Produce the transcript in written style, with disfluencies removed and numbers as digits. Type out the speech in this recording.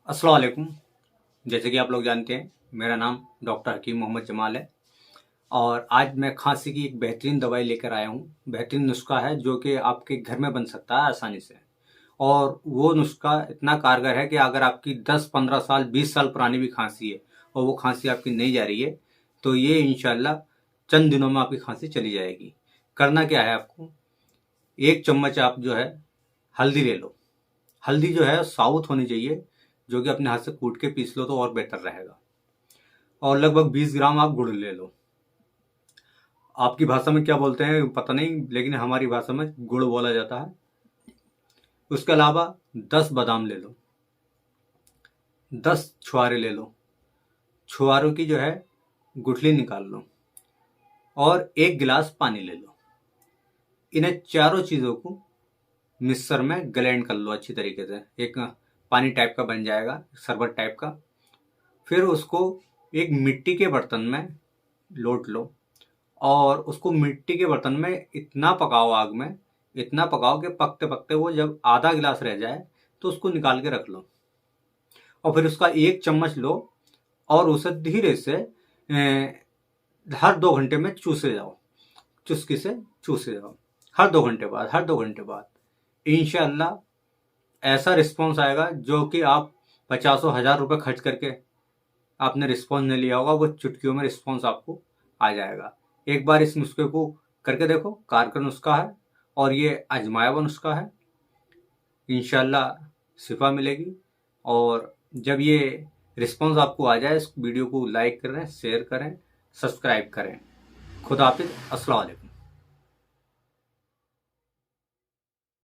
अस्सलाम वालेकुम। जैसे कि आप लोग जानते हैं, मेरा नाम डॉक्टर हकीम मोहम्मद जमाल है और आज मैं खांसी की एक बेहतरीन दवाई लेकर आया हूँ। बेहतरीन नुस्खा है जो कि आपके घर में बन सकता है आसानी से। और वो नुस्खा इतना कारगर है कि अगर आपकी 10-15 साल 20 साल पुरानी भी खांसी है और वो खांसी आपकी नहीं जा रही है, तो ये इंशाल्लाह चंद दिनों में आपकी खांसी चली जाएगी। करना क्या है आपको, 1 चम्मच आप जो है हल्दी ले लो। हल्दी जो है साबुत होनी चाहिए, जो कि अपने हाथ से कूट के पीस लो तो और बेहतर रहेगा। और लगभग 20 ग्राम आप गुड़ ले लो। आपकी भाषा में क्या बोलते हैं पता नहीं, लेकिन हमारी भाषा में गुड़ बोला जाता है। उसके अलावा 10 बादाम ले लो, 10 छुहारे ले लो। छुहारों की जो है गुठली निकाल लो और 1 गिलास पानी ले लो। इन्हें चारों चीज़ों को मिक्सर में ग्राइंड कर लो अच्छी तरीके से। एक पानी टाइप का बन जाएगा, शरबत टाइप का। फिर उसको एक मिट्टी के बर्तन में लोट लो और उसको मिट्टी के बर्तन में इतना पकाओ, आग में इतना पकाओ कि पकते पकते वो जब आधा गिलास रह जाए तो उसको निकाल के रख लो। और फिर उसका 1 चम्मच लो और उसे धीरे से हर 2 घंटे में चूसे जाओ, चुस्की से चूसे जाओ। हर 2 घंटे बाद इंशाअल्लाह ऐसा रिस्पॉन्स आएगा जो कि आप 50,000 रुपये खर्च करके आपने रिस्पॉन्स नहीं लिया होगा, वो चुटकियों में रिस्पॉन्स आपको आ जाएगा। एक बार इस नुस्खे को करके देखो, कारगर नुस्खा है और ये आजमाया हुआ नुस्खा है। इंशाल्लाह शिफा मिलेगी। और जब ये रिस्पॉन्स आपको आ जाए, इस वीडियो को लाइक करें, शेयर करें, सब्सक्राइब करें। खुदा हाफिज़। अस्सलाम वालेकुम।